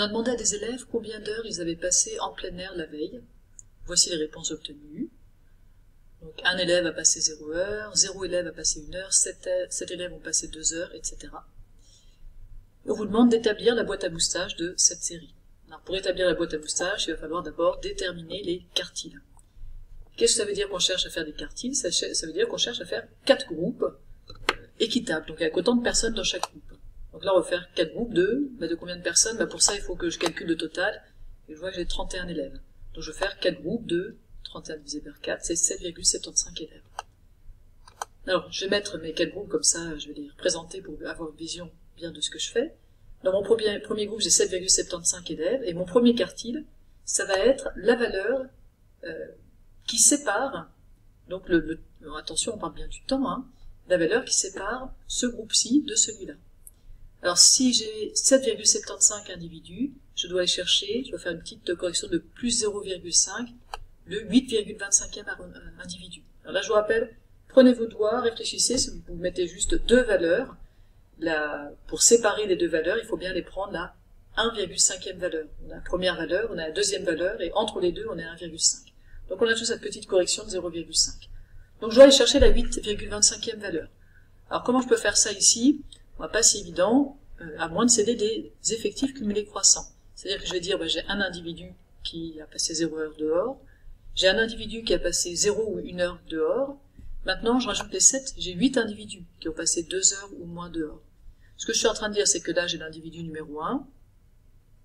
a demandé à des élèves combien d'heures ils avaient passé en plein air la veille. Voici les réponses obtenues. Donc, un élève a passé 0 heure, 0 élève a passé 1 heure, 7 élèves ont passé 2 heures, etc. Et on vous demande d'établir la boîte à moustaches de cette série. Alors, pour établir la boîte à moustaches, il va falloir d'abord déterminer les quartiles. Qu'est-ce que ça veut dire qu'on cherche à faire des quartiles? Ça veut dire qu'on cherche à faire 4 groupes équitables, donc avec autant de personnes dans chaque groupe. Donc là, on va faire 4 groupes de combien de personnes? Pour ça, il faut que je calcule le total, et je vois que j'ai 31 élèves. Donc je vais faire 4 groupes de 31 divisé par 4, c'est 7,75 élèves. Alors, je vais mettre mes 4 groupes comme ça, je vais les représenter pour avoir une vision bien de ce que je fais. Dans mon premier groupe, j'ai 7,75 élèves, et mon premier quartile, ça va être la valeur qui sépare, donc attention, on parle bien du temps, hein, la valeur qui sépare ce groupe-ci de celui-là. Alors, si j'ai 7,75 individus, je dois aller chercher, je dois faire une petite correction de plus 0,5, le 8,25e individu. Alors là, je vous rappelle, prenez vos doigts, réfléchissez, si vous mettez juste 2 valeurs, pour séparer les 2 valeurs, il faut bien les prendre la 1,5e valeur. On a la première valeur, on a la deuxième valeur, et entre les deux, on est à 1,5. Donc on a toujours cette petite correction de 0,5. Donc je dois aller chercher la 8,25e valeur. Alors comment je peux faire ça ici? Pas si évident, à moins de céder des effectifs cumulés croissants. C'est-à-dire que je vais dire, j'ai un individu qui a passé 0 heure dehors, j'ai un individu qui a passé 0 ou 1 heure dehors, maintenant je rajoute les 7, j'ai 8 individus qui ont passé 2 heures ou moins dehors. Ce que je suis en train de dire, c'est que là j'ai l'individu numéro 1,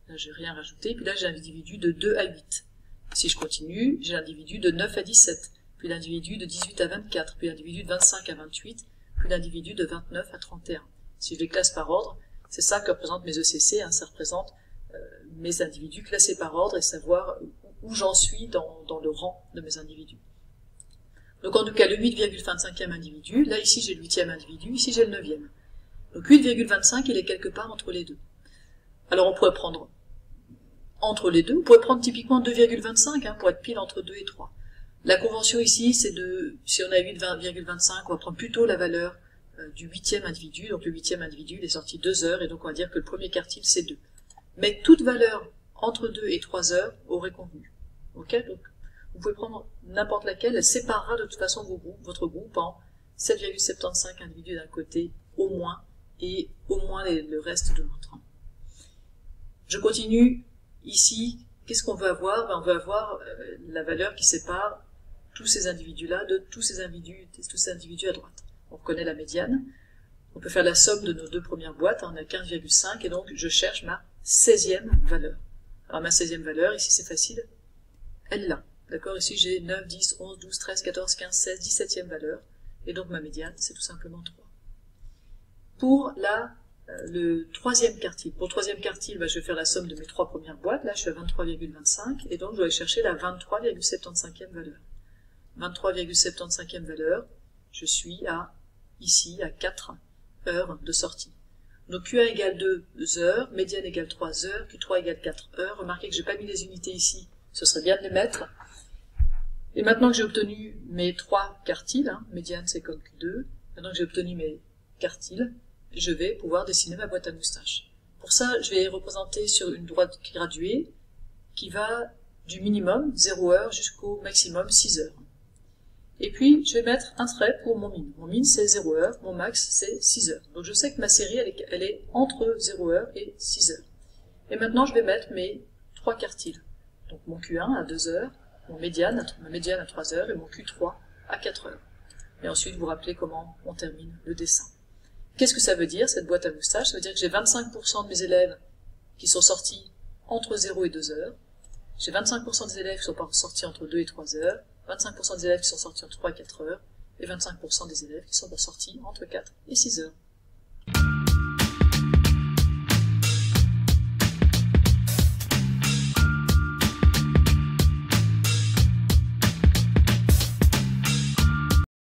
là j'ai rien rajouté, puis là j'ai l'individu de 2 à 8. Si je continue, j'ai l'individu de 9 à 17, puis l'individu de 18 à 24, puis l'individu de 25 à 28, puis l'individu de 29 à 31. Si je les classe par ordre, c'est ça que représentent mes ECC, hein, ça représente mes individus classés par ordre et savoir où j'en suis dans le rang de mes individus. Donc en tout cas, le 8,25e individu, là ici j'ai le 8e individu, ici j'ai le 9e. Donc 8,25, il est quelque part entre les deux. Alors on pourrait prendre entre les deux, on pourrait prendre typiquement 2,25 hein, pour être pile entre 2 et 3. La convention ici, c'est si on a 8,25, on va prendre plutôt la valeur du 8e individu, donc le 8e individu, il est sorti 2 heures, et donc on va dire que le premier quartile c'est 2. Mais toute valeur entre 2 et 3 heures aurait convenu. Ok? Donc vous pouvez prendre n'importe laquelle, elle séparera de toute façon votre groupe en 7,75 individus d'un côté au moins, et au moins le reste de l'autre. Je continue ici, qu'est-ce qu'on veut avoir? On veut avoir la valeur qui sépare tous ces individus-là de tous ces individus à droite. On reconnaît la médiane. On peut faire la somme de nos 2 premières boîtes, on a 15,5, et donc je cherche ma 16e valeur. Alors ma 16e valeur, ici c'est facile, elle là. D'accord, ici j'ai 9, 10, 11, 12, 13, 14, 15, 16, 17e valeur, et donc ma médiane c'est tout simplement 3. Pour le 3e quartile, pour le 3e quartile, je vais faire la somme de mes 3 premières boîtes, là je suis à 23,25, et donc je dois aller chercher la 23,75e valeur. 23,75e valeur, je suis ici à 4 heures de sortie. Donc Q1 égale 2 heures, médiane égale 3 heures, Q3 égale 4 heures. Remarquez que je n'ai pas mis les unités ici, ce serait bien de les mettre. Et maintenant que j'ai obtenu mes 3 quartiles, hein, médiane c'est comme Q2, maintenant que j'ai obtenu mes quartiles, je vais pouvoir dessiner ma boîte à moustaches. Pour ça, je vais représenter sur une droite graduée qui va du minimum, 0 heure, jusqu'au maximum, 6 heures. Et puis, je vais mettre un trait pour mon min. Mon min, c'est 0 heure, mon max, c'est 6 heures. Donc je sais que ma série, elle est entre 0 heure et 6 heures. Et maintenant, je vais mettre mes 3 quartiles. Donc mon Q1 à 2 heures, ma médiane à 3 heures et mon Q3 à 4 heures. Et ensuite, vous rappelez comment on termine le dessin. Qu'est-ce que ça veut dire, cette boîte à moustaches? Ça veut dire que j'ai 25% de mes élèves qui sont sortis entre 0 et 2 heures. J'ai 25% des élèves qui sont sortis entre 2 et 3 heures. 25% des élèves qui sont sortis entre 3 et 4 heures, et 25% des élèves qui sont sortis entre 4 et 6 heures.